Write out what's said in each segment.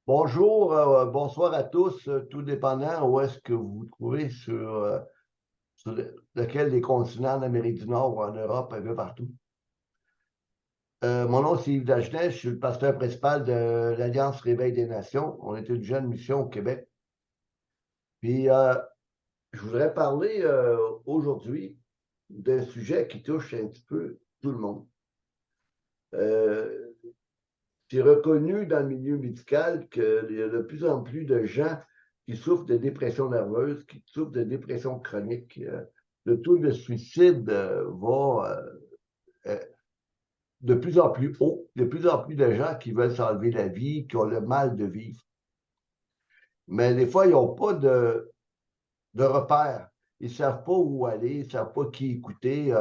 Bonjour, bonsoir à tous, tout dépendant où est-ce que vous vous trouvez sur lequel des continents en Amérique du Nord ou en Europe, un peu partout. Mon nom, c'est Yves Dagenet, je suis le pasteur principal de l'Alliance Réveil des Nations. On est une jeune mission au Québec. Puis, je voudrais parler aujourd'hui d'un sujet qui touche un petit peu tout le monde. Euh, c'est reconnu dans le milieu médical qu'il y a de plus en plus de gens qui souffrent de dépression nerveuse, qui souffrent de dépression chronique. Le taux de suicide va de plus en plus haut, de plus en plus de gens qui veulent s'enlever la vie, qui ont le mal de vivre. Mais des fois, ils n'ont pas de repères. Ils ne savent pas où aller, ils ne savent pas qui écouter.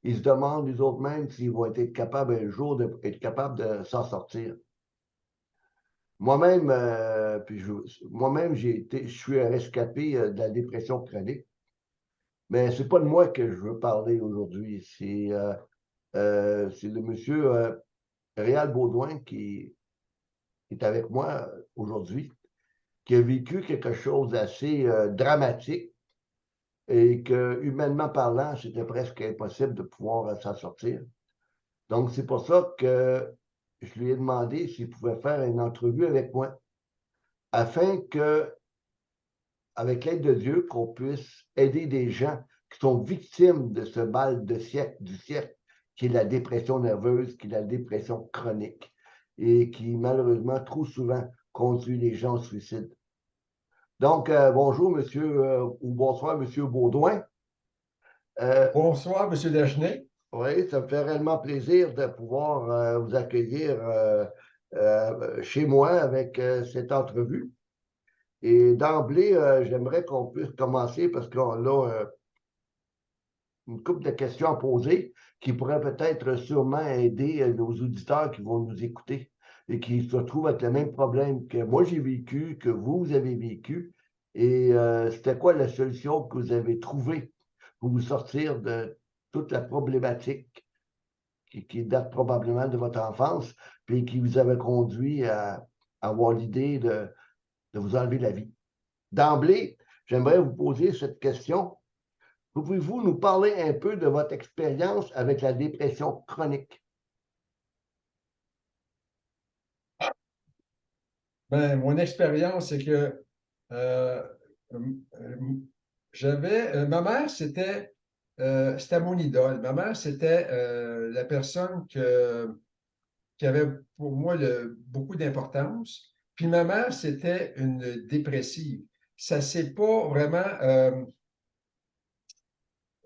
Ils se demandent, les autres mêmes, s'ils vont être capables un jour d'être capables de s'en sortir. Moi-même, moi-même, je suis un rescapé de la dépression chronique, mais c'est pas de moi que je veux parler aujourd'hui. C'est le monsieur Réal Baudouin qui est avec moi aujourd'hui, qui a vécu quelque chose d'assez dramatique et que, humainement parlant, c'était presque impossible de pouvoir s'en sortir. Donc, c'est pour ça que je lui ai demandé s'il pouvait faire une entrevue avec moi afin que avec l'aide de Dieu, qu'on puisse aider des gens qui sont victimes de ce mal du siècle, qui est la dépression nerveuse, qui est la dépression chronique, et qui, malheureusement, trop souvent, conduit les gens au suicide. Donc, bonjour, monsieur, ou bonsoir, monsieur Baudouin. Euh, Bonsoir, Monsieur Dagenet. oui, ça me fait réellement plaisir de pouvoir vous accueillir chez moi avec cette entrevue. Et d'emblée, j'aimerais qu'on puisse commencer parce qu'on a une couple de questions à poser qui pourraient peut-être sûrement aider nos auditeurs qui vont nous écouter et qui se retrouvent avec le même problème que moi j'ai vécu, que vous avez vécu. Et c'était quoi la solution que vous avez trouvée pour vous sortir de toute la problématique qui date probablement de votre enfance, puis qui vous avait conduit à avoir l'idée de vous enlever la vie. D'emblée, j'aimerais vous poser cette question. Pouvez-vous nous parler un peu de votre expérience avec la dépression chronique? Mon expérience, c'est que euh, euh, ma mère, c'était mon idole. Ma mère, c'était la personne qui avait pour moi beaucoup d'importance. Puis ma mère, c'était une dépressive. Ça s'est pas vraiment,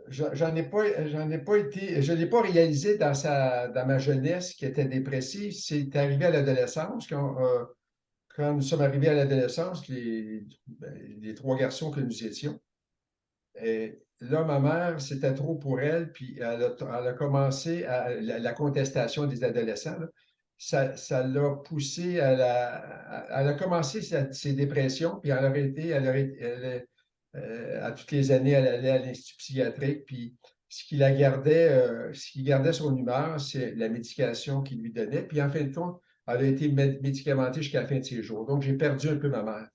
j'en ai pas été, je l'ai pas réalisé dans ma jeunesse qui était dépressive. C'est arrivé à l'adolescence quand nous sommes arrivés à l'adolescence, les trois garçons que nous étions. Et là, ma mère, c'était trop pour elle, puis elle a commencé la contestation des adolescents, là. Ça l'a poussé elle a commencé ses dépressions, puis à toutes les années, elle allait à l'Institut psychiatrique, puis ce qui gardait son humeur, c'est la médication qu'il lui donnait. Puis en fin de compte, elle a été médicamentée jusqu'à la fin de ses jours. Donc, j'ai perdu un peu ma mère.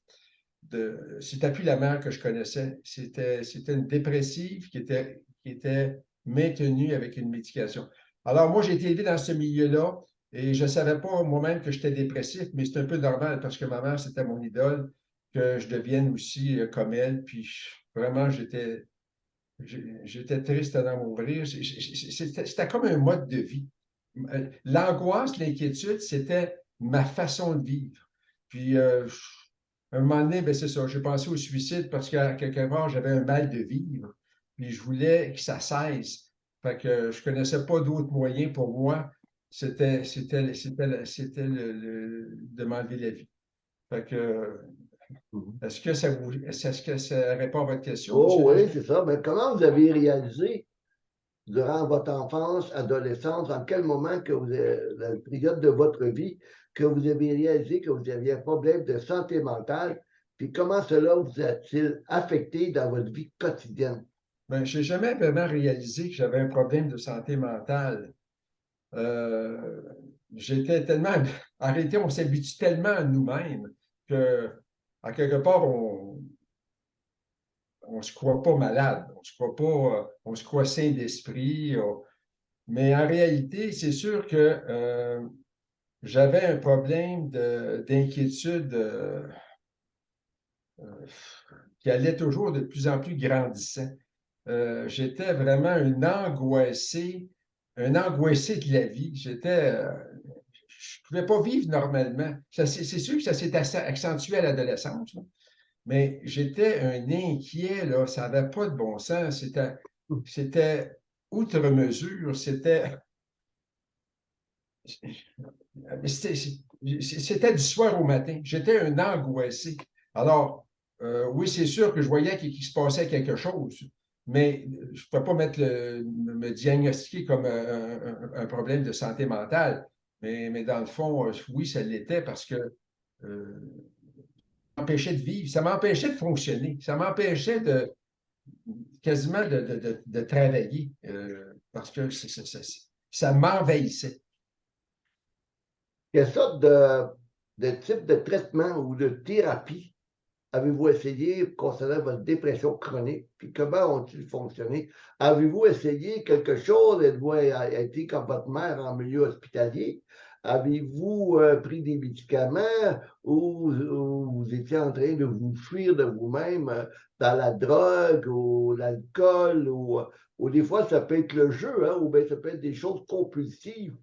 C'était plus la mère que je connaissais. C'était une dépressive qui était maintenue avec une médication. Alors, moi, j'ai été élevé dans ce milieu-là et je ne savais pas moi-même que j'étais dépressif, mais c'est un peu normal parce que ma mère, c'était mon idole, que je devienne aussi comme elle. Puis, vraiment, j'étais triste à en mourir. C'était comme un mode de vie. L'angoisse, l'inquiétude, c'était ma façon de vivre. Puis, un moment donné, ben c'est ça, j'ai pensé au suicide parce qu'à quelque part, j'avais un mal de vivre. Puis, je voulais que ça cesse. Fait que je ne connaissais pas d'autres moyens pour moi. De m'enlever la vie. Fait que, Mhm. est-ce que ça répond à votre question, Oh M. oui, Dagenet? c'est ça. Mais comment vous avez réalisé durant votre enfance, adolescence, en quel moment que la période de votre vie, que vous avez réalisé que vous aviez un problème de santé mentale, puis comment cela vous a-t-il affecté dans votre vie quotidienne? Ben, je n'ai jamais vraiment réalisé que j'avais un problème de santé mentale. Euh, J'étais tellement. En réalité, on s'habitue tellement à nous-mêmes. à quelque part, on ne se croit pas malade, on se croit sain d'esprit. Mais en réalité, c'est sûr que j'avais un problème d'inquiétude qui allait toujours de plus en plus grandissant. J'étais vraiment un angoissé de la vie. Je ne pouvais pas vivre normalement. C'est sûr que ça s'est accentué à l'adolescence, là. Mais j'étais un inquiet, là, ça n'avait pas de bon sens. C'était outre mesure, c'était du soir au matin. J'étais un angoissé. Alors, oui, c'est sûr que je voyais qu'il se passait quelque chose, mais je ne pouvais pas me diagnostiquer comme un problème de santé mentale. Mais dans le fond, oui, ça l'était parce que ça m'empêchait de vivre, ça m'empêchait de fonctionner, ça m'empêchait quasiment de travailler parce que ça m'envahissait. Quelle sorte de type de traitement ou de thérapie avez-vous essayé concernant votre dépression chronique? Puis comment ont-ils fonctionné? Avez-vous essayé quelque chose? Êtes-vous été comme votre mère en milieu hospitalier? Avez-vous pris des médicaments ou vous étiez en train de vous fuir de vous-même dans la drogue ou l'alcool ou des fois ça peut être le jeu, hein, ou bien ça peut être des choses compulsives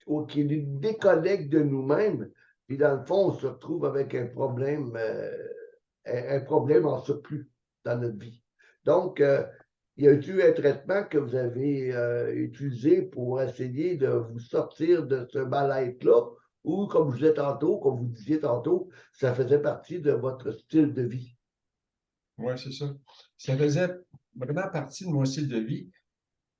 ou qui nous déconnectent de nous-mêmes. Puis dans le fond, on se retrouve avec un problème en surplus dans notre vie. Donc, il y a eu un traitement que vous avez utilisé pour essayer de vous sortir de ce mal-être-là, ou comme je disais tantôt, comme vous disiez tantôt, ça faisait partie de votre style de vie. Oui, c'est ça. Ça faisait vraiment partie de mon style de vie.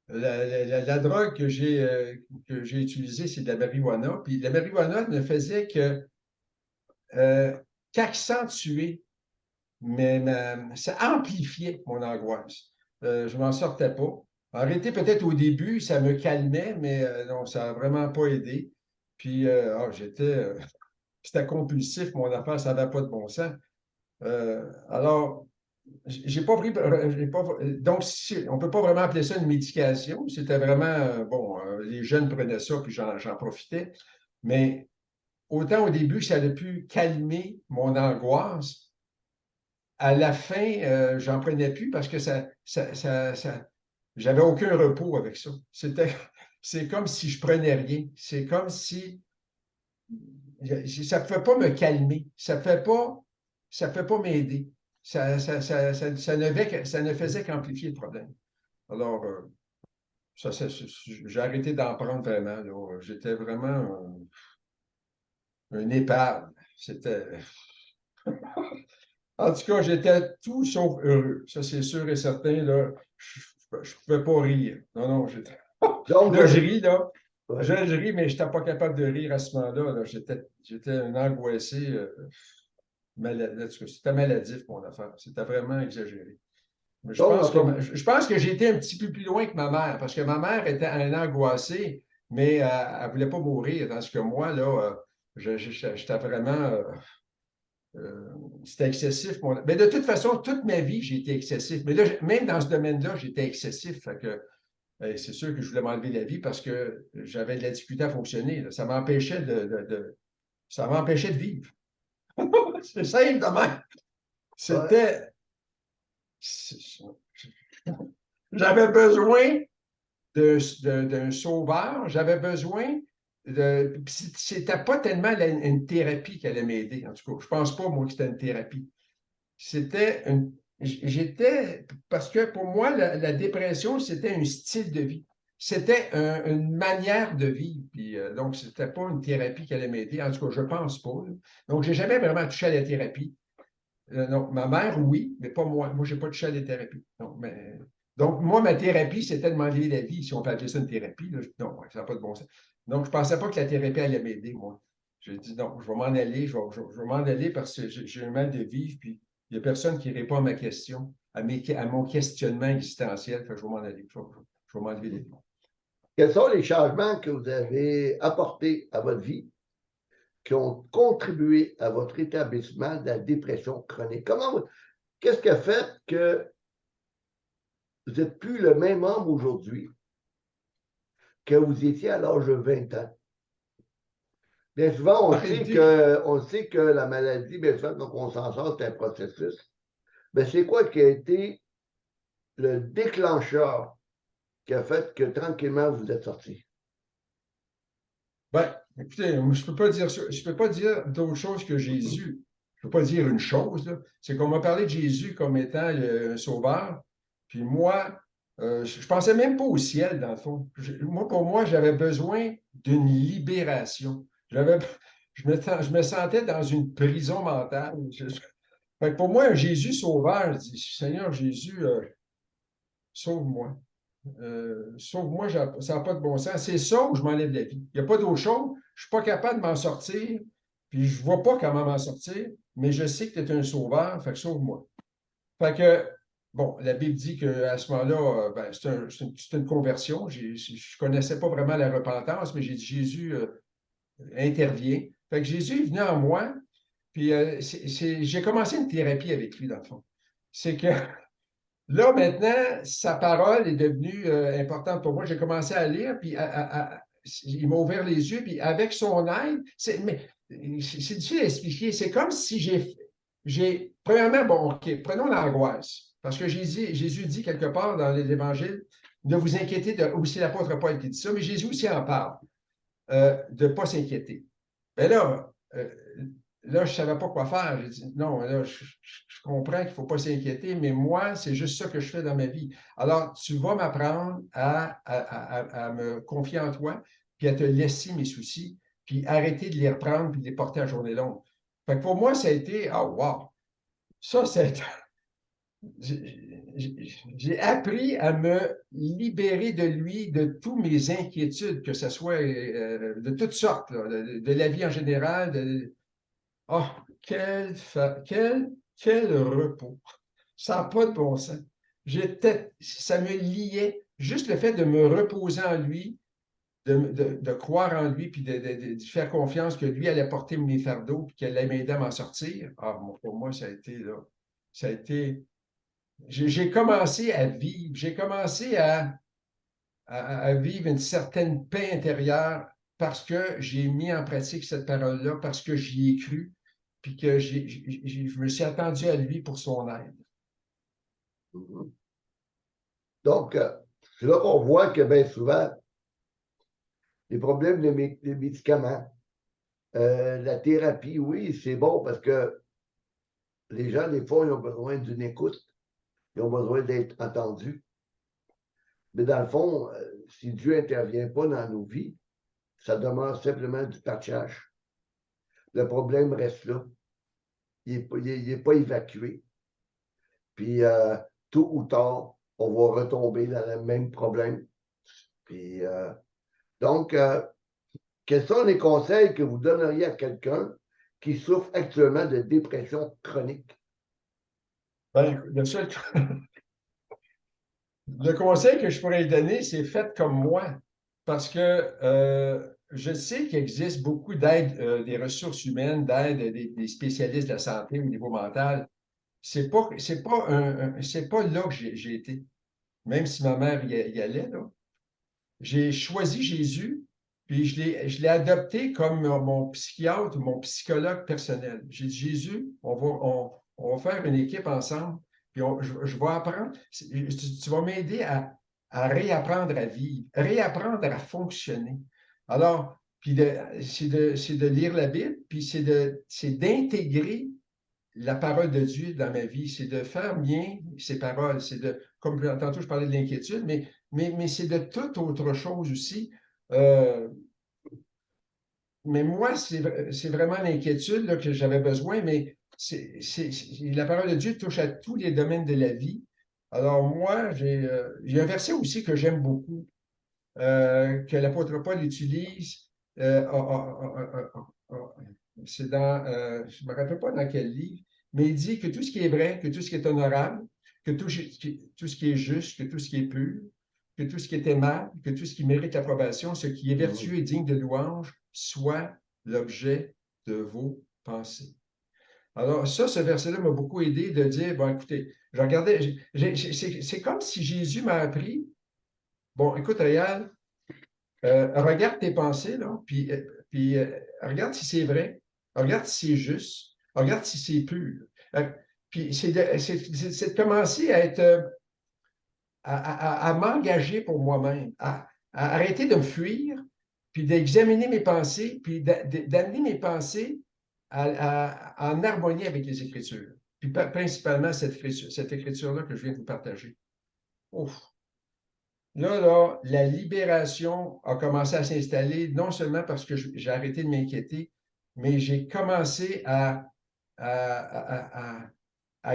La drogue que j'ai utilisée, c'est de la marijuana. Puis la marijuana ne faisait qu'accentuer, mais ça amplifiait mon angoisse. Je ne m'en sortais pas. En réalité, peut-être au début, ça me calmait, mais non, ça n'a vraiment pas aidé. Puis, c'était compulsif, mon affaire, ça n'avait pas de bon sens. Alors, j'ai pas pris. Donc, on ne peut pas vraiment appeler ça une médication. C'était vraiment, bon, les jeunes prenaient ça, puis j'en profitais. Mais autant au début, ça a pu calmer mon angoisse, à la fin, j'en prenais plus parce que j'avais aucun repos avec ça. C'est comme si je prenais rien. C'est comme si ça ne pouvait pas me calmer. Ça fait pas m'aider. Ça ne faisait qu'amplifier le problème. Alors, j'ai arrêté d'en prendre vraiment, là. J'étais vraiment un épave. C'était. En tout cas, j'étais tout sauf heureux. Ça, c'est sûr et certain, là. Je ne pouvais pas rire. Non, non, j'étais. Donc, vous Là, je avez. ris, là. Ouais. Je ris, mais je n'étais pas capable de rire à ce moment-là. Là. J'étais un angoissé. C'était maladif, mon affaire. C'était vraiment exagéré. Mais Donc, comme, je pense que j'ai été un petit peu plus loin que ma mère, parce que ma mère était un angoissée, mais elle ne voulait pas mourir, tandis que moi, là, j'étais vraiment. C'était excessif. Mais de toute façon, toute ma vie, j'ai été excessif. Mais là, même dans ce domaine-là, j'étais excessif. Fait que, c'est sûr que je voulais m'enlever la vie parce que j'avais de la difficulté à fonctionner, là. Ça m'empêchait de vivre. C'est simple de même. ouais. C'était. J'avais besoin d'un sauveur, j'avais besoin de. C'était pas tellement une thérapie qui allait m'aider, en tout cas. Je pense pas, moi, que c'était une thérapie. C'était une. J'étais. Parce que pour moi, la dépression, c'était un style de vie. C'était une manière de vivre. Puis, donc, c'était pas une thérapie qui allait m'aider. En tout cas, je pense pas, là. Donc, j'ai jamais vraiment touché à la thérapie. Non, ma mère, oui, mais pas moi. Moi, je n'ai pas touché à la thérapie. Donc, moi, ma thérapie, c'était de m'enlever la vie, si on peut appeler ça une thérapie. Là. Non, ça n'a pas de bon sens. Donc, je ne pensais pas que la thérapie allait m'aider, moi. J'ai dit non, je vais m'en aller, je vais m'en aller parce que j'ai un mal de vivre, puis il n'y a personne qui répond à ma question, à mon questionnement existentiel. Fait que je vais m'en aller. Je vais m'enlever la vie. Quels sont les changements que vous avez apportés à votre vie qui ont contribué à votre établissement de la dépression chronique? Qu'est-ce qui a fait que vous n'êtes plus le même homme aujourd'hui que vous étiez à l'âge de 20 ans? Bien souvent, on sait que la maladie, bien souvent, quand on s'en sort, c'est un processus. Mais c'est quoi qui a été le déclencheur qui a fait que tranquillement vous êtes sorti? Ben, écoutez, je peux pas dire ça. Je peux pas dire d'autre chose que Jésus. Je peux pas dire une chose, là. C'est qu'on m'a parlé de Jésus comme étant le sauveur. Puis moi, je pensais même pas au ciel, dans le fond. Moi, pour moi, j'avais besoin d'une libération. Je me sentais dans une prison mentale. Fait que pour moi, un Jésus sauveur, je dis, Seigneur Jésus, sauve-moi. Sauve-moi, ça n'a pas de bon sens. C'est ça où je m'enlève la vie. Il n'y a pas d'autre chose. Je ne suis pas capable de m'en sortir, puis je ne vois pas comment m'en sortir, mais je sais que tu es un sauveur, fait que sauve-moi. Fait que, bon, la Bible dit qu'à ce moment-là, ben, c'est une conversion. Je ne connaissais pas vraiment la repentance, mais j'ai dit Jésus intervient. Fait que Jésus est venu en moi, puis j'ai commencé une thérapie avec lui, dans le fond. C'est que là, maintenant, sa parole est devenue importante pour moi. J'ai commencé à lire, puis il m'a ouvert les yeux, puis avec son aide, mais c'est difficile à expliquer. C'est comme si premièrement, bon, OK, prenons l'angoisse. Parce que Jésus dit quelque part dans l'Évangile, ne vous inquiétez de, ou c'est l'apôtre Paul qui dit ça, mais Jésus aussi en parle, de ne pas s'inquiéter. Mais là, je ne savais pas quoi faire. J'ai dit, non, là, je comprends qu'il ne faut pas s'inquiéter, mais moi, c'est juste ça que je fais dans ma vie. Alors, tu vas m'apprendre à me confier en toi, puis à te laisser mes soucis, puis arrêter de les reprendre, puis de les porter à journée longue. Fait que pour moi, ça a été, ah, wow! Ça, c'est. J'ai appris à me libérer de lui, de toutes mes inquiétudes, que ce soit de toutes sortes, là, de la vie en général, oh, quel repos. Ça n'a pas de bon sens. Ça me liait. Juste le fait de me reposer en lui, de croire en lui, puis de faire confiance que lui allait porter mes fardeaux, puis qu'elle allait m'aider à m'en sortir. Ah, pour moi, ça a été, là, ça a été. J'ai commencé à vivre, j'ai commencé à vivre une certaine paix intérieure parce que j'ai mis en pratique cette parole-là, parce que j'y ai cru, puis que je me suis attendu à lui pour son aide. Donc, c'est là qu'on voit que bien souvent, les problèmes de médicaments, la thérapie, oui, c'est bon parce que les gens, des fois, ils ont besoin d'une écoute, ils ont besoin d'être entendus. Mais dans le fond, si Dieu n'intervient pas dans nos vies, ça demande simplement du patchage. Le problème reste là. Il n'est pas évacué. Puis, tôt ou tard, on va retomber dans le même problème. Puis, donc, quels sont les conseils que vous donneriez à quelqu'un qui souffre actuellement de dépression chronique? Ben, le conseil que je pourrais lui donner, c'est faites comme moi. Parce que je sais qu'il existe beaucoup d'aide, des ressources humaines, d'aide des spécialistes de la santé au niveau mental. C'est pas là que j'ai été, même si ma mère y allait, là. J'ai choisi Jésus, puis je l'ai adopté comme mon psychiatre, mon psychologue personnel. J'ai dit, Jésus, on va faire une équipe ensemble, puis je vais apprendre, tu vas m'aider à réapprendre à vivre, réapprendre à fonctionner. Alors, puis c'est de lire la Bible, puis c'est d'intégrer la parole de Dieu dans ma vie, c'est de faire mien ses paroles, c'est de, comme tantôt je parlais de l'inquiétude, mais c'est de toute autre chose aussi. Euh, mais moi, c'est vraiment l'inquiétude là, que j'avais besoin, mais la parole de Dieu touche à tous les domaines de la vie. Alors moi, j'ai un verset aussi que j'aime beaucoup, que l'apôtre Paul utilise. C'est dans, je ne me rappelle pas dans quel livre, mais il dit que tout ce qui est vrai, que tout ce qui est honorable, que tout ce qui est juste, que tout ce qui est pur, que tout ce qui est aimable, que tout ce qui mérite l'approbation, ce qui est vertueux et digne de louange, soit l'objet de vos pensées. Alors, ça, ce verset-là m'a beaucoup aidé de dire, bon, écoutez, je regardais, c'est comme si Jésus m'a appris, bon, écoute, Réal, regarde tes pensées, là, puis regarde si c'est vrai, regarde si c'est juste, regarde si c'est pur. Puis c'est de commencer à être, à m'engager pour moi-même, à arrêter de me fuir, puis d'examiner mes pensées, puis d'amener mes pensées en harmonie avec les Écritures. Puis principalement cette écriture-là que je viens de vous partager. Ouf! Là, la libération a commencé à s'installer, non seulement parce que j'ai arrêté de m'inquiéter, mais j'ai commencé à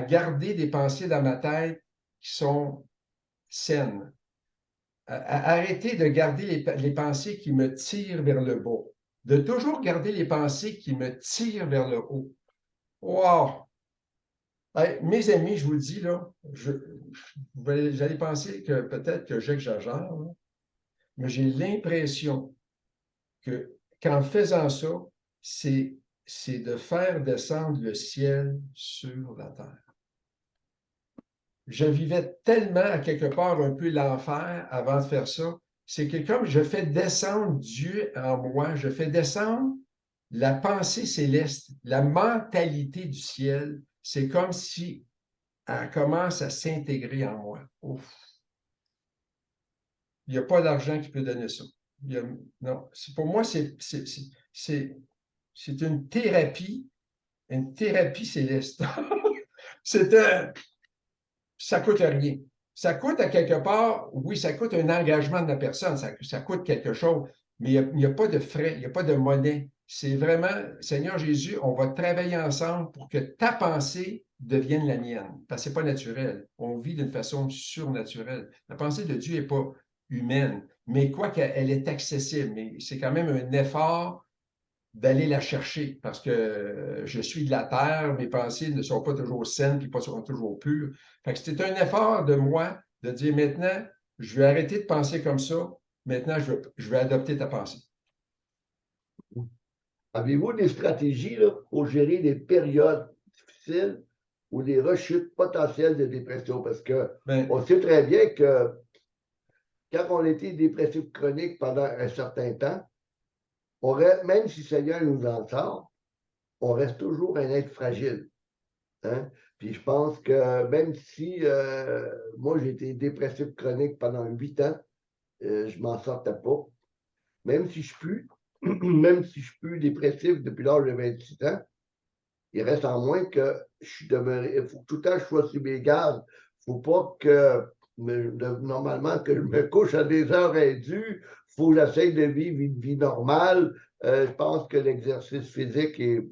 garder des pensées dans ma tête qui sont saines. Arrêter de garder les pensées qui me tirent vers le bas. De toujours garder les pensées qui me tirent vers le haut. Wow! Hey, mes amis, je vous dis, là, vous allez penser que peut-être que j'exagère, mais j'ai l'impression qu'en faisant ça, c'est de faire descendre le ciel sur la terre. Je vivais tellement à quelque part un peu l'enfer avant de faire ça. C'est que comme je fais descendre Dieu en moi, je fais descendre la pensée céleste, la mentalité du ciel, c'est comme si elle commence à s'intégrer en moi. Ouf. Il n'y a pas d'argent qui peut donner ça. Non, pour moi, c'est une thérapie céleste. Ça coûte rien. Ça coûte à quelque part, oui, ça coûte un engagement de la personne, ça coûte quelque chose, mais il n'y a pas de frais, il n'y a pas de monnaie. C'est vraiment, Seigneur Jésus, on va travailler ensemble pour que ta pensée devienne la mienne. Parce que ce n'est pas naturel. On vit d'une façon surnaturelle. La pensée de Dieu n'est pas humaine, mais quoi qu'elle est accessible. Mais c'est quand même un effort d'aller la chercher parce que je suis de la terre, mes pensées ne sont pas toujours saines puis pas sont toujours pures. Fait que c'était un effort de moi de dire maintenant, je vais arrêter de penser comme ça. Maintenant, je vais adopter ta pensée. Avez-vous des stratégies là, pour gérer des périodes difficiles ou des rechutes potentielles de dépression? Parce qu'on sait très bien que quand on était dépressif chronique pendant un certain temps, même si le Seigneur nous en sort, on reste toujours un être fragile. Hein? Puis je pense que même si moi j'ai été dépressif chronique pendant 8 ans, je m'en sortais pas. Même si je suis même si je suis plus dépressif depuis l'âge de 26 ans, il reste en moins que je suis demeuré. Il faut que tout le temps je sois sur mes gardes. Il ne faut pas que normalement que je me couche à des heures indues. Il faut que j'essaye de vivre une vie normale. Je pense que l'exercice physique est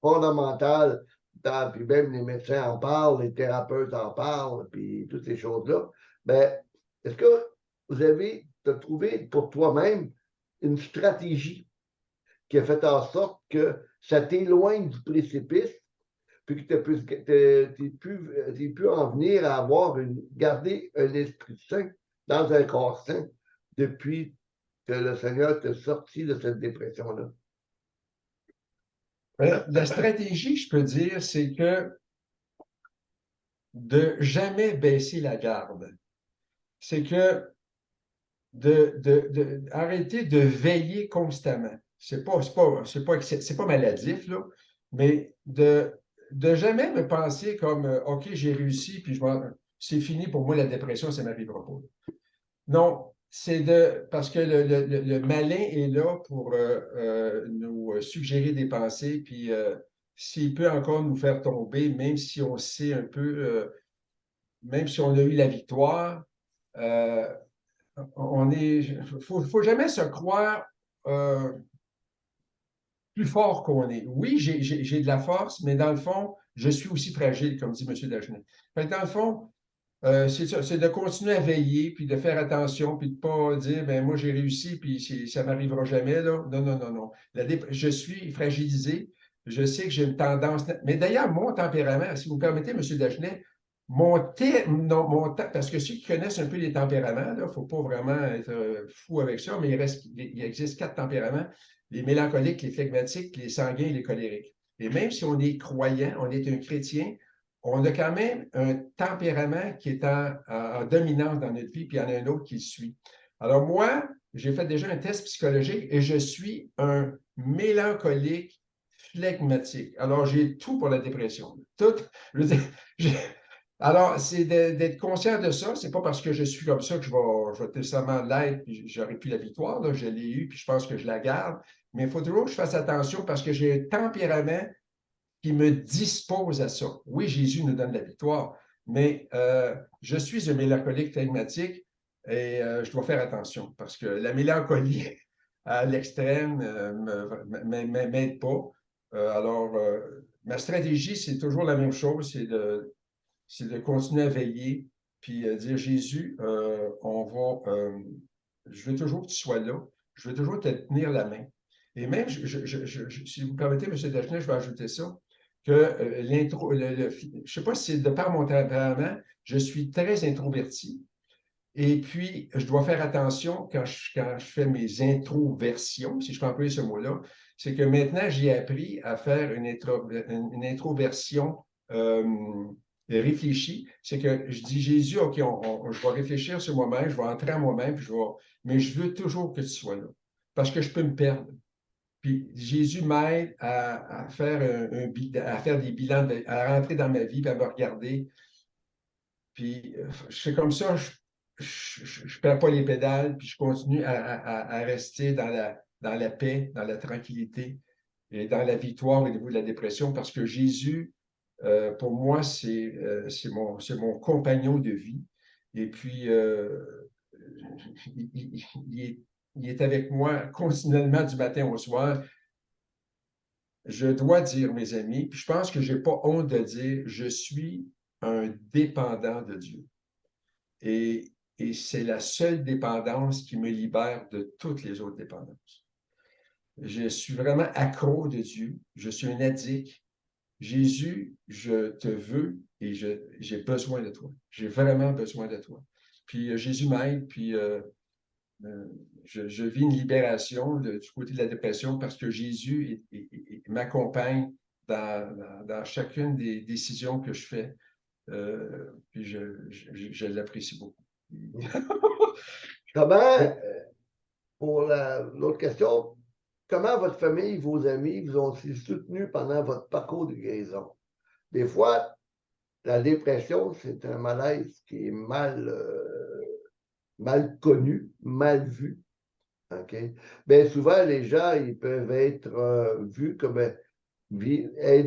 fondamental. Puis même les médecins en parlent, les thérapeutes en parlent, puis toutes ces choses-là. Mais est-ce que vous avez trouvé pour toi-même une stratégie qui a fait en sorte que ça t'éloigne du précipice, puis que tu pu en venir à garder un esprit sain dans un corps sain depuis que le Seigneur t'a sorti de cette dépression-là? La stratégie, je peux dire, c'est que de jamais baisser la garde. C'est que arrêter de veiller constamment. C'est pas maladif, là, mais de jamais me penser comme OK, j'ai réussi, puis c'est fini pour moi, la dépression, ça ne m'arrivera pas. Non, parce que le malin est là pour nous suggérer des pensées, puis s'il peut encore nous faire tomber, même si on sait un peu, même si on a eu la victoire, faut jamais se croire plus fort qu'on est. Oui, j'ai de la force, mais dans le fond, je suis aussi fragile, comme dit M. Dagenet. Fait que dans le fond, c'est de continuer à veiller, puis de faire attention, puis de ne pas dire, ben moi j'ai réussi, puis ça ne m'arrivera jamais. Là. Non, non, non, non. Je suis fragilisé. Je sais que j'ai une tendance. Mais d'ailleurs, mon tempérament, si vous me permettez, M. Dagenet, parce que ceux qui connaissent un peu les tempéraments, il ne faut pas vraiment être fou avec ça, mais il existe 4 tempéraments. les mélancoliques, les flegmatiques, les sanguins et les colériques. Et même si on est croyant, on est un chrétien, on a quand même un tempérament qui est en dominance dans notre vie, puis il y en a un autre qui le suit. Alors moi, j'ai fait déjà un test psychologique et je suis un mélancolique flegmatique. Alors, j'ai tout pour la dépression. Tout. Je veux dire, alors, c'est d'être conscient de ça. C'est pas parce que je suis comme ça que je vais nécessairement l'être, puis j'aurai plus la victoire. Là. Je l'ai eu, puis je pense que je la garde. Mais il faut toujours que je fasse attention parce que j'ai un tempérament qui me dispose à ça. Oui, Jésus nous donne la victoire, mais je suis un mélancolique flegmatique et je dois faire attention parce que la mélancolie à l'extrême ne m'aide pas. Alors, ma stratégie, c'est toujours la même chose, c'est de continuer à veiller, puis dire, Jésus, je veux toujours que tu sois là, je veux toujours te tenir la main. Et même, si vous permettez, M. Dagenet, je vais ajouter ça, que je ne sais pas si c'est de par mon tempérament, je suis très introverti. Et puis, je dois faire attention quand je fais mes introversions, si je peux employer ce mot-là, c'est que maintenant, j'ai appris à faire une introversion réfléchie. C'est que je dis, Jésus, OK, je vais réfléchir sur moi-même, je vais entrer en moi-même, mais je veux toujours que tu sois là, parce que je peux me perdre. Puis Jésus m'aide à faire à faire des bilans, à rentrer dans ma vie, puis à me regarder. Puis c'est comme ça, je ne perds pas les pédales, puis je continue à rester dans la paix, dans la tranquillité et dans la victoire au niveau de la dépression, parce que Jésus, pour moi, c'est mon compagnon de vie. Et puis, il est avec moi continuellement du matin au soir. Je dois dire, mes amis, puis je pense que je n'ai pas honte de dire, je suis un dépendant de Dieu. Et c'est la seule dépendance qui me libère de toutes les autres dépendances. Je suis vraiment accro de Dieu. Je suis un addict. Jésus, je te veux et j'ai besoin de toi. J'ai vraiment besoin de toi. Puis Jésus m'aide, puis je vis une libération du côté de la dépression parce que Jésus m'accompagne dans chacune des décisions que je fais. Puis je l'apprécie beaucoup. Comment, pour l'autre question, comment votre famille, vos amis vous ont aussi soutenu pendant votre parcours de guérison? Des fois, la dépression, c'est un malaise qui est mal connu, mal vu. Okay? Bien souvent, les gens, ils peuvent être vus comme être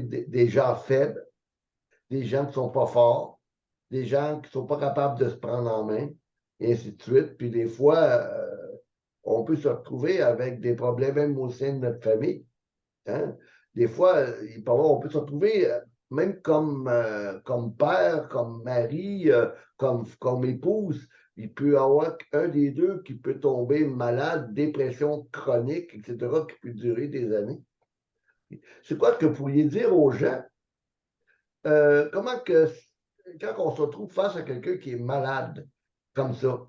des gens faibles, des gens qui ne sont pas forts, des gens qui ne sont pas capables de se prendre en main, et ainsi de suite. Puis des fois, on peut se retrouver avec des problèmes même au sein de notre famille. Hein? Des fois, on peut se retrouver même comme père, comme mari, comme épouse. Il peut y avoir un des deux qui peut tomber malade, dépression chronique, etc., qui peut durer des années. C'est quoi que vous pourriez dire aux gens? Comment que, quand on se retrouve face à quelqu'un qui est malade, comme ça,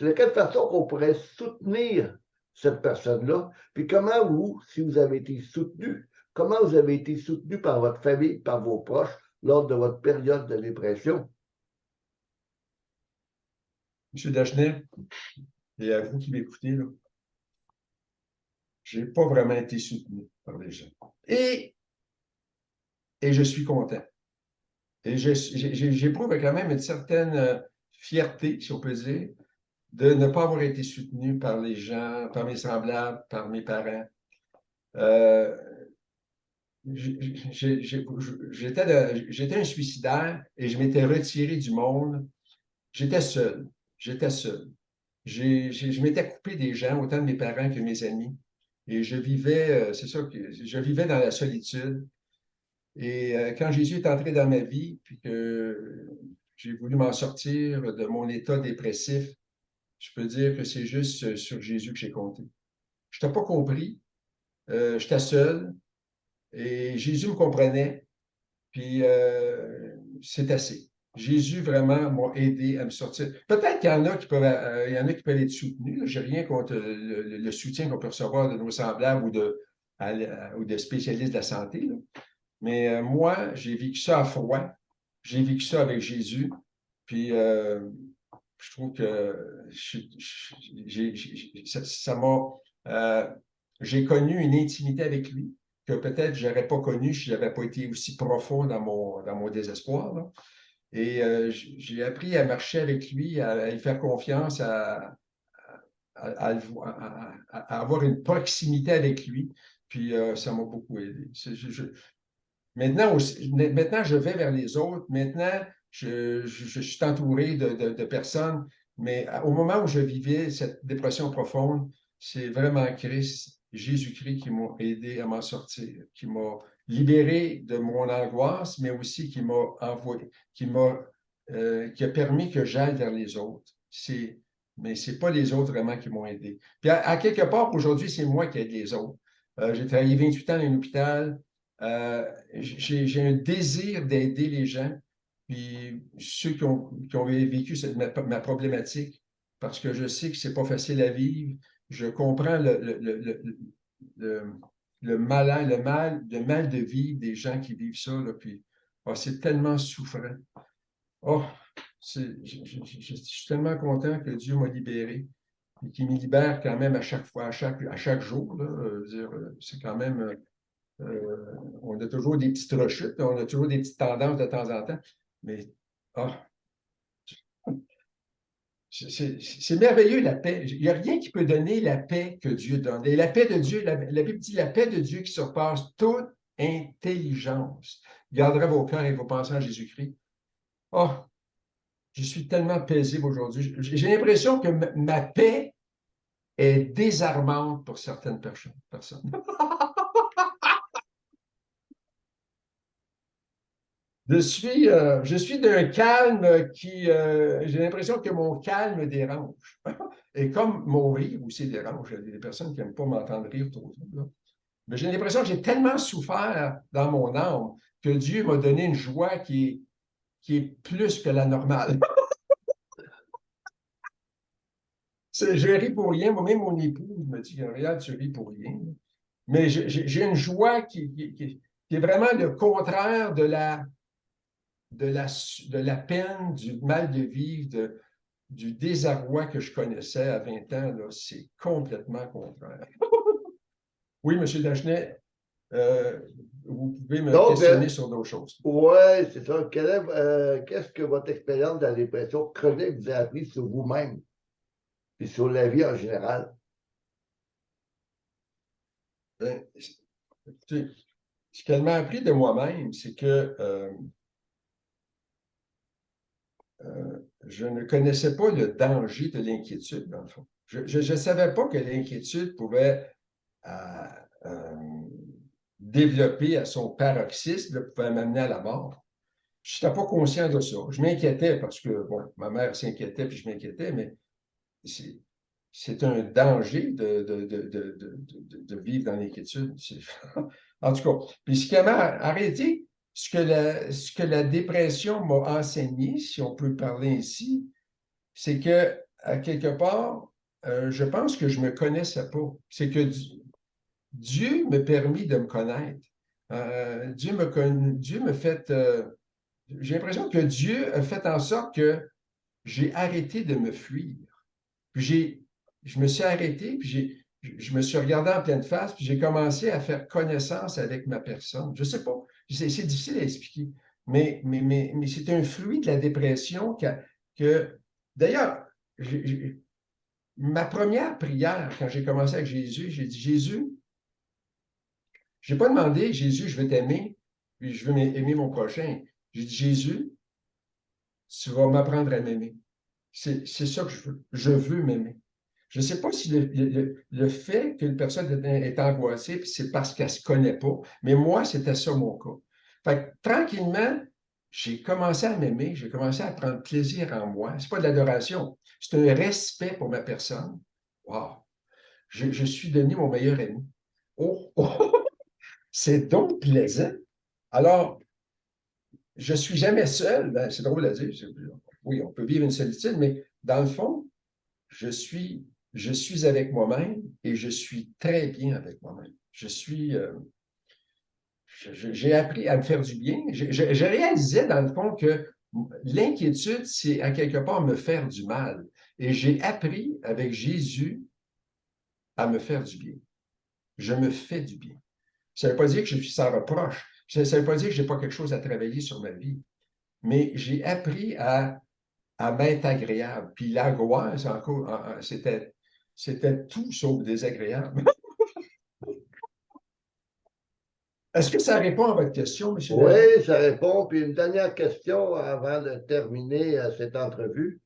de quelle façon qu'on pourrait soutenir cette personne-là? Puis comment vous, si vous avez été soutenu, comment vous avez été soutenu par votre famille, par vos proches lors de votre période de dépression? M. Dagenet, et à vous qui m'écoutez, je n'ai pas vraiment été soutenu par les gens. Et je suis content. Et j'éprouve quand même une certaine fierté, si on peut dire, de ne pas avoir été soutenu par les gens, par mes semblables, par mes parents. J'étais un suicidaire et je m'étais retiré du monde. J'étais seul. J'étais seul. Je m'étais coupé des gens, autant de mes parents que mes amis. Et je vivais, c'est ça, je vivais dans la solitude. Et quand Jésus est entré dans ma vie, puis que j'ai voulu m'en sortir de mon état dépressif, je peux dire que c'est juste sur Jésus que j'ai compté. Je n'étais pas compris, j'étais seul, et Jésus me comprenait, puis c'est assez. Jésus vraiment m'a aidé à me sortir. Peut-être qu'il y en a qui peuvent, il y en a qui peuvent être soutenus. Je n'ai rien contre le soutien qu'on peut recevoir de nos semblables ou de spécialistes de la santé, là. Mais moi, j'ai vécu ça à froid. J'ai vécu ça avec Jésus. Puis je trouve que ça m'a. euh, j'ai connu une intimité avec lui que peut-être je n'aurais pas connue si je n'avais pas été aussi profond dans mon désespoir, là. Et j'ai appris à marcher avec lui, à lui faire confiance, à avoir une proximité avec lui. Puis ça m'a beaucoup aidé. Maintenant, je vais vers les autres. Maintenant, je suis entouré de personnes. Mais au moment où je vivais cette dépression profonde, c'est vraiment Christ, Jésus-Christ, qui m'a aidé à m'en sortir, qui m'a libéré de mon angoisse, mais aussi qui m'a envoyé, qui a permis que j'aille vers les autres. Mais ce n'est pas les autres vraiment qui m'ont aidé. Puis à quelque part, aujourd'hui, c'est moi qui aide les autres. J'ai travaillé 28 ans dans un hôpital. J'ai un désir d'aider les gens, puis ceux qui ont vécu ma problématique, parce que je sais que c'est pas facile à vivre. Je comprends le, le mal de vivre des gens qui vivent ça, là, puis c'est tellement souffrant. Oh, je suis tellement content que Dieu m'a libéré et qu'il me libère quand même à chaque fois, à chaque jour. Là, c'est quand même. On a toujours des petites rechutes, on a toujours des petites tendances de temps en temps, mais ah, c'est merveilleux la paix. Il n'y a rien qui peut donner la paix que Dieu donne. Et la paix de Dieu, la Bible dit la paix de Dieu qui surpasse toute intelligence. Gardera vos cœurs et vos pensées en Jésus-Christ. Oh, je suis tellement paisible aujourd'hui. J'ai l'impression que ma paix est désarmante pour certaines personnes. Je suis d'un calme qui, j'ai l'impression que mon calme dérange. Et comme mon rire aussi dérange, il y a des personnes qui n'aiment pas m'entendre rire trop. Là. Mais j'ai l'impression que j'ai tellement souffert dans mon âme que Dieu m'a donné une joie qui est plus que la normale. Je ris pour rien. Moi-même, mon épouse me dit, regarde, tu ris pour rien. Mais j'ai une joie qui est vraiment le contraire de la peine, du mal de vivre, du désarroi que je connaissais à 20 ans. C'est complètement contraire. Oui, M. Dagenet, vous pouvez me Donc, questionner sur d'autres choses. oui, c'est ça. Qu'est-ce que votre expérience de la dépression chronique vous a appris sur vous-même et sur la vie en général? Écoutez, ce qu'elle m'a appris de moi-même, c'est que je ne connaissais pas le danger de l'inquiétude, dans le fond. Je ne savais pas que l'inquiétude pouvait euh, développer à son paroxysme, pouvait m'amener à la mort. Je n'étais pas conscient de ça. Je m'inquiétais parce que, bon, ma mère s'inquiétait puis je m'inquiétais, mais c'est un danger de vivre dans l'inquiétude. En tout cas, puis ce qui m'a arrêté, ce que la dépression m'a enseigné, si on peut parler ainsi, c'est que, à quelque part, je pense que je ne me connaissais pas. C'est que Dieu m'a permis de me connaître. Dieu me fait. J'ai l'impression que Dieu a fait en sorte que j'ai arrêté de me fuir. Puis je me suis arrêté, puis je me suis regardé en pleine face, puis j'ai commencé à faire connaissance avec ma personne. Je ne sais pas, c'est difficile à expliquer, mais c'est un fruit de la dépression d'ailleurs, ma première prière, quand j'ai commencé avec Jésus, j'ai dit, Jésus, je n'ai pas demandé, Jésus, je veux t'aimer, puis je veux aimer mon prochain. J'ai dit, Jésus, tu vas m'apprendre à m'aimer. C'est ça que je veux. Je veux m'aimer. Je ne sais pas si le fait qu'une personne est angoissée, c'est parce qu'elle ne se connaît pas, mais moi, c'était ça mon cas. Fait que, tranquillement, j'ai commencé à m'aimer, j'ai commencé à prendre plaisir en moi. Ce n'est pas de l'adoration, c'est un respect pour ma personne. Wow! Je suis devenu mon meilleur ami. Oh, oh, c'est donc plaisant. Alors, je ne suis jamais seul. Ben, c'est drôle à dire. Oui, on peut vivre une solitude, mais dans le fond, je suis, je suis avec moi-même et je suis très bien avec moi-même. J'ai appris à me faire du bien. Je réalisais dans le fond que l'inquiétude, c'est à quelque part me faire du mal. Et j'ai appris avec Jésus à me faire du bien. Je me fais du bien. Ça ne veut pas dire que je suis sans reproche. Ça ne veut pas dire que je n'ai pas quelque chose à travailler sur ma vie. Mais j'ai appris à m'être agréable. Puis l'angoisse, encore, c'était tout sauf désagréable. Est-ce que ça répond à votre question, M. Oui, David? ça répond. Puis une dernière question avant de terminer cette entrevue.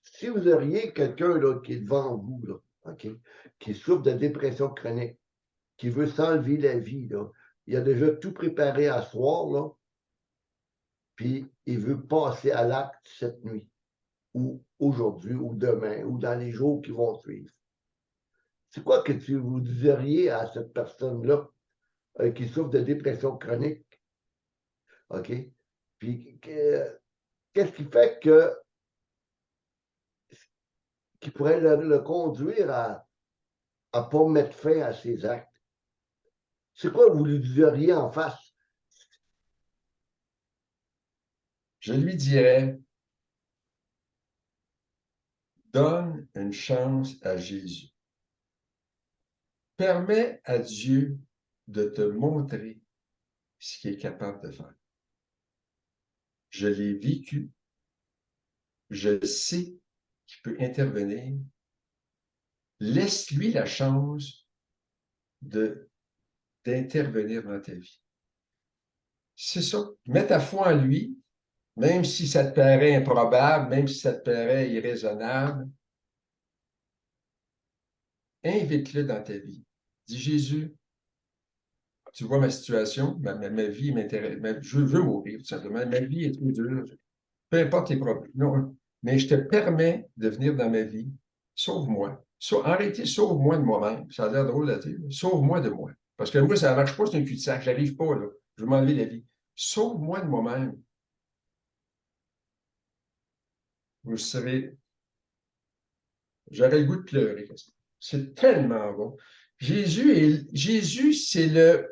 Si vous auriez quelqu'un là, qui est devant vous, là, OK, qui souffre de dépression chronique, qui veut s'enlever la vie, là, il a déjà tout préparé à soir, là, puis il veut passer à l'acte cette nuit, ou aujourd'hui, ou demain, ou dans les jours qui vont suivre. C'est quoi que vous diriez à cette personne-là qui souffre de dépression chronique? OK? Puis qu'est-ce qui fait qui pourrait le conduire à ne pas mettre fin à ses actes? C'est quoi que vous lui diriez en face? Je lui dirais, donne une chance à Jésus. Permets à Dieu de te montrer ce qu'il est capable de faire. Je l'ai vécu, je sais qu'il peut intervenir. Laisse-lui la chance d'intervenir dans ta vie. C'est ça. Mets ta foi en lui, même si ça te paraît improbable, même si ça te paraît irraisonnable. Invite-le dans ta vie. Dis Jésus, tu vois ma situation, ma vie m'intéresse, je veux mourir tout simplement, ma vie est trop dure, peu importe les problèmes. Non, mais je te permets de venir dans ma vie, sauve-moi. En réalité, sauve-moi de moi-même. Ça a l'air drôle à dire. Sauve-moi de moi. Parce que moi, ça ne marche pas, c'est un cul-de-sac. Je n'arrive pas, là. Je veux m'enlever la vie. Sauve-moi de moi-même. Vous serez. J'aurais le goût de pleurer. C'est tellement bon. Jésus, c'est le.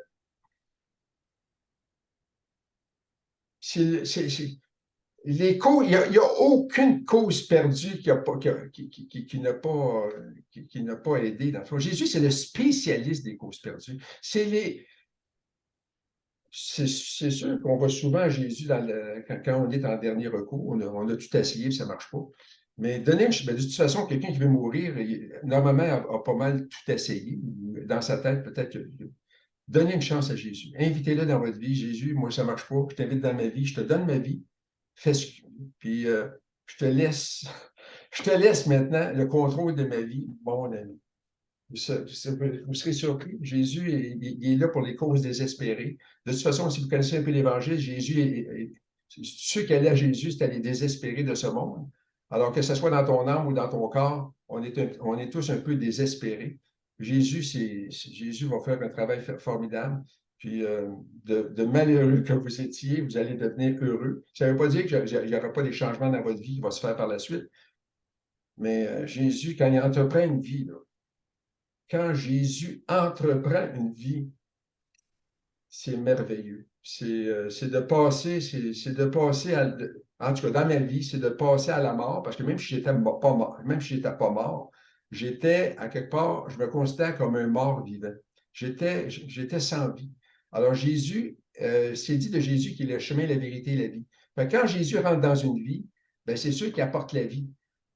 Les causes, il n'y a aucune cause perdue qui n'a pas aidé. Dans le fond. Jésus, c'est le spécialiste des causes perdues. C'est sûr qu'on va souvent à Jésus quand on est en dernier recours. On a tout essayé, ça ne marche pas. Mais de toute façon, quelqu'un qui veut mourir, normalement, a pas mal tout essayé. Dans sa tête, peut-être que. Donnez une chance à Jésus. Invitez-le dans votre vie. Jésus, moi, ça ne marche pas. Je t'invite dans ma vie. Je te donne ma vie. Fais ce que. Puis je te laisse. Je te laisse maintenant le contrôle de ma vie, mon ami. Vous serez surpris. Jésus il est là pour les causes désespérées. De toute façon, si vous connaissez un peu l'Évangile, ceux qui allaient à Jésus, c'était les désespérés de ce monde. Alors que ce soit dans ton âme ou dans ton corps, on est tous un peu désespérés. Jésus va faire un travail formidable. Puis de malheureux que vous étiez, vous allez devenir heureux. Ça ne veut pas dire qu'il n'y aura pas des changements dans votre vie qui vont se faire par la suite. Mais Jésus, quand il entreprend une vie, là, quand Jésus entreprend une vie, c'est merveilleux. C'est de passer, en tout cas dans ma vie, c'est de passer à la mort, parce que même si j'étais pas mort, même si j'étais pas mort, j'étais, à quelque part, je me considère comme un mort vivant. J'étais sans vie. Alors Jésus, c'est dit de Jésus qu'il est le chemin, la vérité et la vie. Fait que quand Jésus rentre dans une vie, ben, c'est sûr qu'il apporte la vie.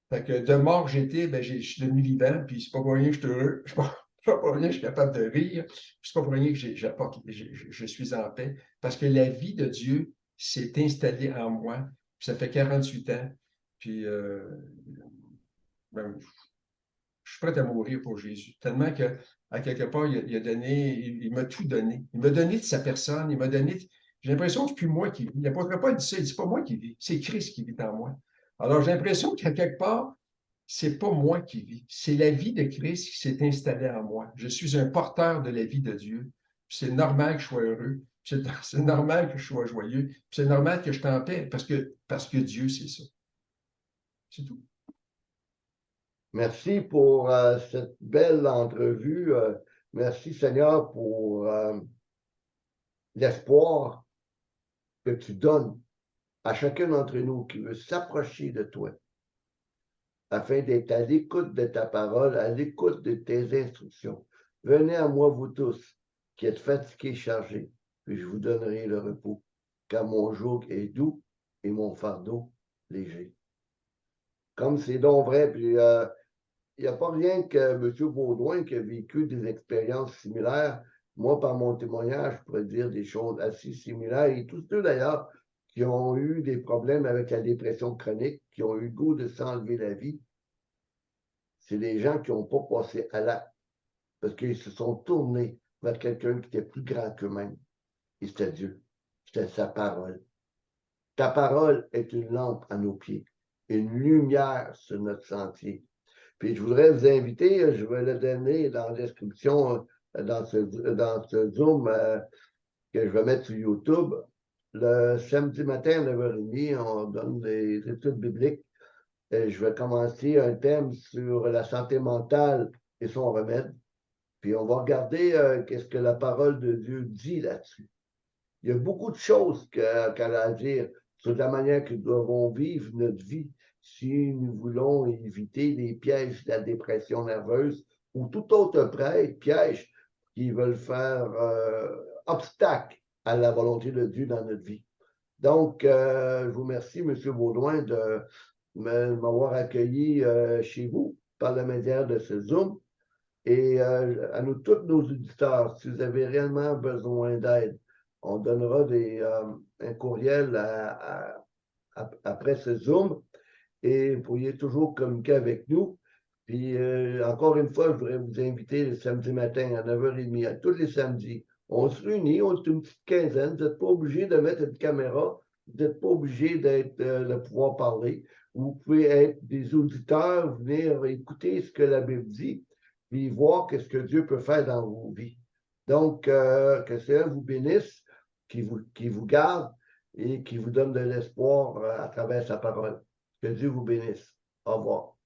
Fait que de mort j'étais, ben, je suis devenu vivant, puis c'est pas pour rien que je suis heureux. C'est pas pour rien que je suis capable de rire. C'est pas pour rien que je suis en paix. Parce que la vie de Dieu s'est installée en moi. Puis ça fait 48 ans. Puis ben, je suis prêt à mourir pour Jésus. Tellement que, à quelque part, il m'a tout donné. Il m'a donné de sa personne. Il m'a donné. J'ai l'impression que c'est plus moi qui vis. L'apôtre Paul dit ça, il dit c'est pas moi qui vis, c'est Christ qui vit en moi. Alors j'ai l'impression qu'à quelque part, c'est pas moi qui vis, c'est la vie de Christ qui s'est installée en moi. Je suis un porteur de la vie de Dieu. C'est normal que je sois heureux. C'est normal que je sois joyeux. C'est normal que je t'en paix parce que Dieu, c'est ça. C'est tout. Merci pour cette belle entrevue. Merci, Seigneur, pour l'espoir que tu donnes à chacun d'entre nous qui veut s'approcher de toi afin d'être à l'écoute de ta parole, à l'écoute de tes instructions. Venez à moi, vous tous, qui êtes fatigués et chargés, puis je vous donnerai le repos, car mon joug est doux et mon fardeau léger. Comme c'est donc vrai, puis il n'y a pas rien que M. Baudouin qui a vécu des expériences similaires. Moi, par mon témoignage, je pourrais dire des choses assez similaires. Et tous ceux, d'ailleurs, qui ont eu des problèmes avec la dépression chronique, qui ont eu le goût de s'enlever la vie, c'est des gens qui n'ont pas passé à l'acte parce qu'ils se sont tournés vers quelqu'un qui était plus grand qu'eux-mêmes. Et c'était Dieu. C'était sa parole. Ta parole est une lampe à nos pieds, une lumière sur notre sentier. Puis je voudrais vous inviter, je vais le donner dans la description, dans ce Zoom que je vais mettre sur YouTube. Le samedi matin à 9h30, on donne des études bibliques. Et je vais commencer un thème sur la santé mentale et son remède. Puis on va regarder qu'est-ce que la parole de Dieu dit là-dessus. Il y a beaucoup de choses qu'elle a à dire sur la manière que nous devons vivre notre vie si nous voulons éviter les pièges de la dépression nerveuse ou tout autre piège qui veulent faire obstacle à la volonté de Dieu dans notre vie. Donc, je vous remercie, M. Baudouin, de m'avoir accueilli chez vous par le médiaire de ce Zoom. Et à nous, tous nos auditeurs, si vous avez réellement besoin d'aide, on donnera un courriel après ce Zoom et vous pourriez toujours communiquer avec nous. Puis, encore une fois, je voudrais vous inviter le samedi matin à 9h30, à tous les samedis. On se réunit, on est une petite quinzaine. Vous n'êtes pas obligé de mettre une caméra, vous n'êtes pas obligé de pouvoir parler. Vous pouvez être des auditeurs, venir écouter ce que la Bible dit, puis voir ce que Dieu peut faire dans vos vies. Donc, que le Seigneur vous bénisse, qui vous garde et qui vous donne de l'espoir à travers sa parole. Que Dieu vous bénisse. Au revoir.